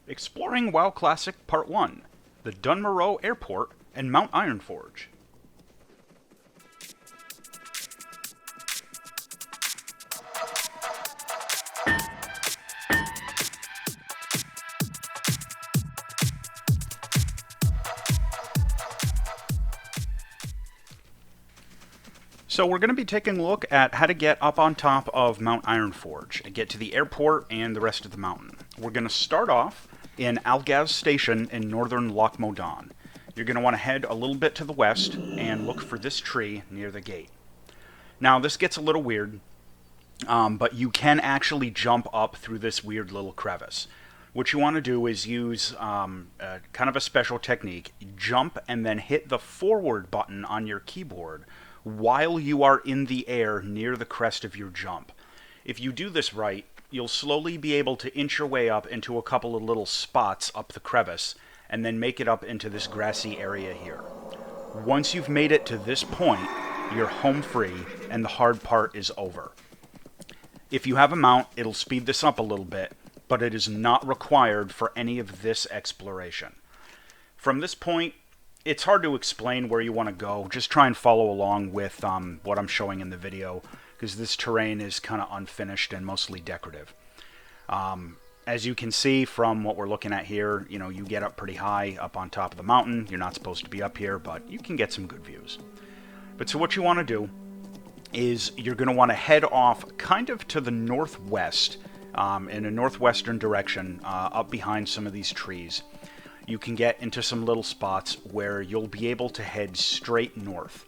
Exploring WoW Classic Part 1, the Dunmarrow Airport and Mount Ironforge. So we're going to be taking a look at how to get up on top of Mount Ironforge and get to the airport and the rest of the mountain. We're going to start off in Algaz Station in northern Loch Modan. You're going to want to head a little bit to the west and look for this tree near the gate. Now this gets a little weird, but you can actually jump up through this weird little crevice. What you want to do is use kind of a special technique. Jump and then hit the forward button on your keyboard while you are in the air near the crest of your jump. If you do this right, you'll slowly be able to inch your way up into a couple of little spots up the crevice, and then make it up into this grassy area here. Once you've made it to this point, you're home free, and the hard part is over. If you have a mount, it'll speed this up a little bit, but it is not required for any of this exploration. From this point, it's hard to explain where you want to go. Just try and follow along with what I'm showing in the video, because this terrain is kind of unfinished and mostly decorative. As you can see from what we're looking at here, you know, you get up pretty high up on top of the mountain. You're not supposed to be up here, but you can get some good views. But so what you want to do is you're going to want to head off kind of to the northwest, in a northwestern direction, up behind some of these trees. You can get into some little spots where you'll be able to head straight north.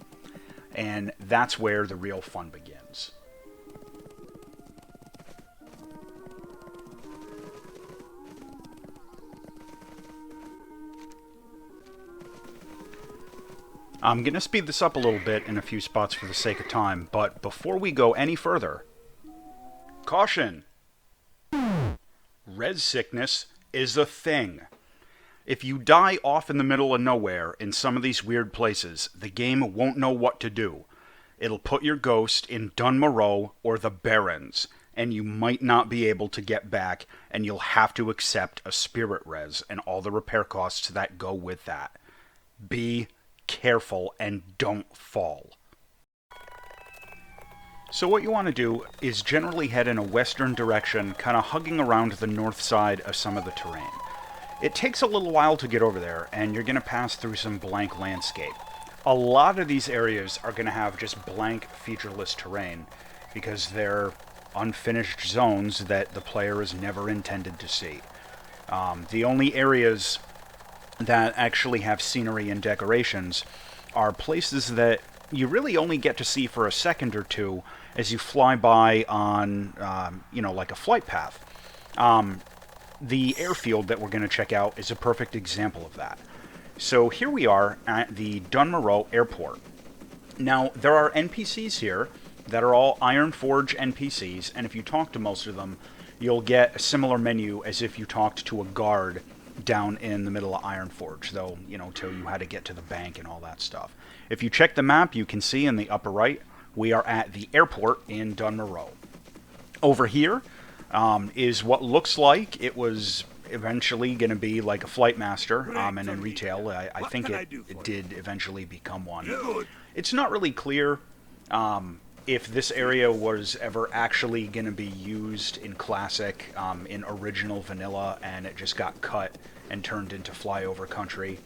And that's where the real fun begins. I'm going to speed this up a little bit in a few spots for the sake of time, but before we go any further, caution! Res sickness is a thing. If you die off in the middle of nowhere in some of these weird places, the game won't know what to do. It'll put your ghost in Dunmarrow or the Barrens, and you might not be able to get back, and you'll have to accept a spirit res and all the repair costs that go with that. Be careful and don't fall. So what you want to do is generally head in a western direction, kind of hugging around the north side of some of the terrain. It takes a little while to get over there, and you're going to pass through some blank landscape. A lot of these areas are going to have just blank, featureless terrain, because they're unfinished zones that the player is never intended to see. The only areas that actually have scenery and decorations are places that you really only get to see for a second or two as you fly by on, like a flight path. The airfield that we're going to check out is a perfect example of that. So here we are at the Dunmorogh Airport. Now, there are NPCs here that are all Ironforge NPCs, and if you talk to most of them, you'll get a similar menu as if you talked to a guard down in the middle of Ironforge, though, tell you how to get to the bank and all that stuff. If you check the map, you can see in the upper right, we are at the airport in Dunmarrow. Over here, is what looks like it was eventually going to be like a flight master, and in retail, I think it did eventually become one. It's not really clear if this area was ever actually going to be used in Classic, in original vanilla, and it just got cut and turned into flyover country,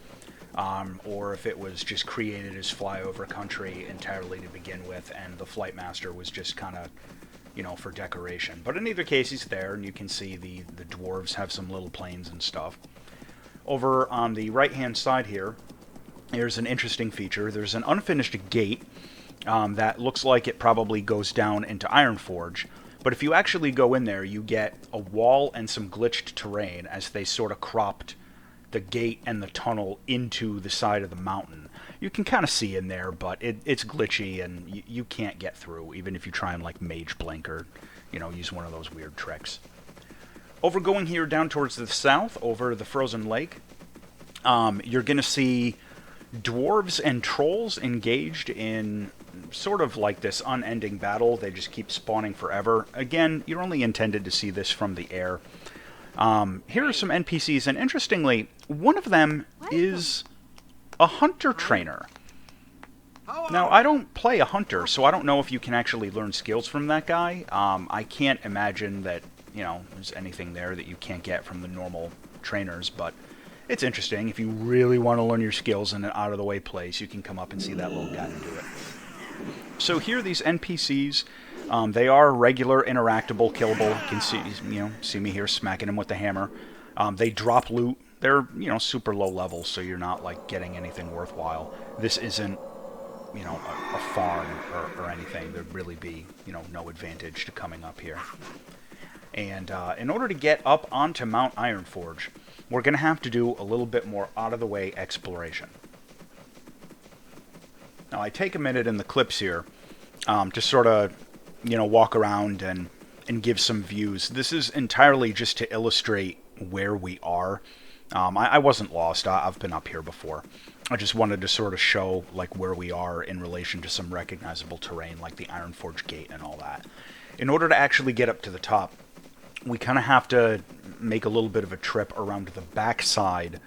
or if it was just created as flyover country entirely to begin with, and the flight master was just kind of for decoration. But in either case, he's there, and you can see the dwarves have some little planes and stuff. Over on the right-hand side here, there's an interesting feature. There's an unfinished gate that looks like it probably goes down into Ironforge, but if you actually go in there, you get a wall and some glitched terrain as they sort of cropped the gate and the tunnel into the side of the mountain. You can kind of see in there, but it's glitchy, and you can't get through, even if you try and, like, Mage Blink or, use one of those weird tricks. Over going here down towards the south, over the frozen lake, you're going to see dwarves and trolls engaged in sort of like this unending battle. They just keep spawning forever. Again, you're only intended to see this from the air. Here are some NPCs, and interestingly, one of them is a hunter trainer. Now, I don't play a hunter, so I don't know if you can actually learn skills from that guy. I can't imagine that, you know, there's anything there that you can't get from the normal trainers, but it's interesting. If you really want to learn your skills in an out-of-the-way place, you can come up and see that little guy and do it. So here, these NPCs, they are regular, interactable, killable. You can see me here smacking them with the hammer. They drop loot. They're, super low level, so you're not, like, getting anything worthwhile. This isn't, a farm or anything. There'd really be, no advantage to coming up here. And in order to get up onto Mount Ironforge, we're going to have to do a little bit more out-of-the-way exploration. Now, I take a minute in the clips here to sort of, walk around and give some views. This is entirely just to illustrate where we are. I wasn't lost. I've been up here before. I just wanted to sort of show like where we are in relation to some recognizable terrain like the Ironforge gate and all that. In order to actually get up to the top, we kind of have to make a little bit of a trip around the back side,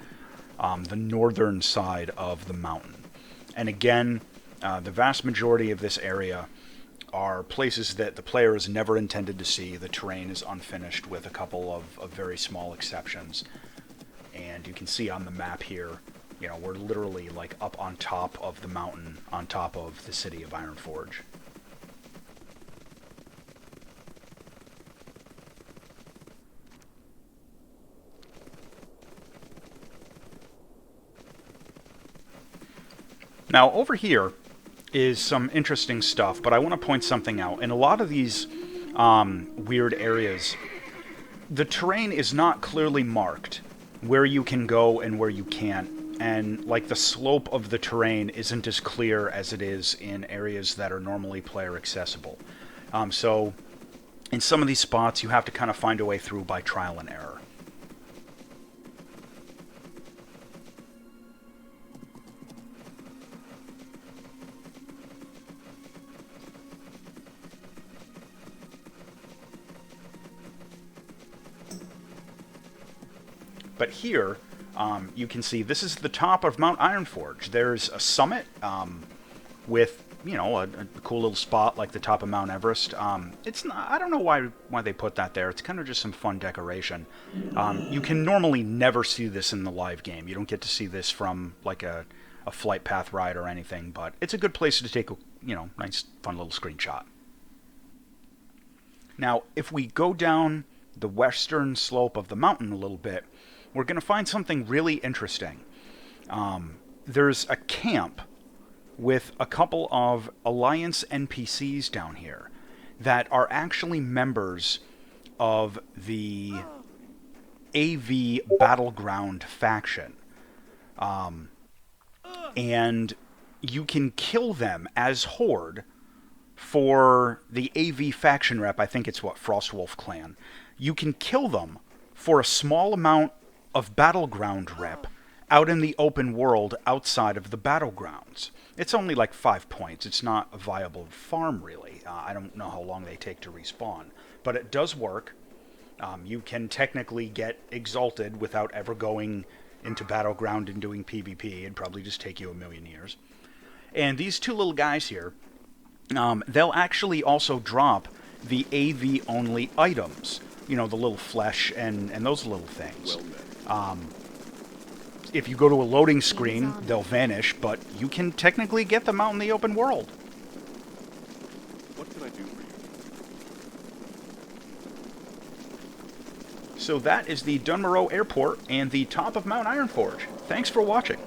the northern side of the mountain. And again, the vast majority of this area are places that the player is never intended to see. The terrain is unfinished with a couple of very small exceptions. And you can see on the map here, we're literally like up on top of the mountain, on top of the city of Ironforge. Now, over here is some interesting stuff, but I want to point something out. In a lot of these weird areas, the terrain is not clearly marked where you can go and where you can't, and like the slope of the terrain isn't as clear as it is in areas that are normally player accessible. So in some of these spots, you have to kind of find a way through by trial and error. But here, you can see this is the top of Mount Ironforge. There's a summit with, a cool little spot like the top of Mount Everest. It's not, I don't know why they put that there. It's kind of just some fun decoration. You can normally never see this in the live game. You don't get to see this from like a flight path ride or anything, but it's a good place to take a, nice fun little screenshot. Now, if we go down the western slope of the mountain a little bit, we're going to find something really interesting. There's a camp with a couple of Alliance NPCs down here that are actually members of the AV battleground faction. And you can kill them as Horde for the AV faction rep. I think it's Frostwolf clan. You can kill them for a small amount of battleground rep out in the open world outside of the battlegrounds. It's only like 5 points. It's not a viable farm, really. I don't know how long they take to respawn. But it does work. You can technically get exalted without ever going into battleground and doing PvP. It'd probably just take you a million years. And these two little guys here, they'll actually also drop the AV-only items. The little flesh and those little things. If you go to a loading screen, they'll vanish, but you can technically get them out in the open world. What can I do for you? So that is the Dunmarrow Airport and the top of Mount Ironforge. Thanks for watching.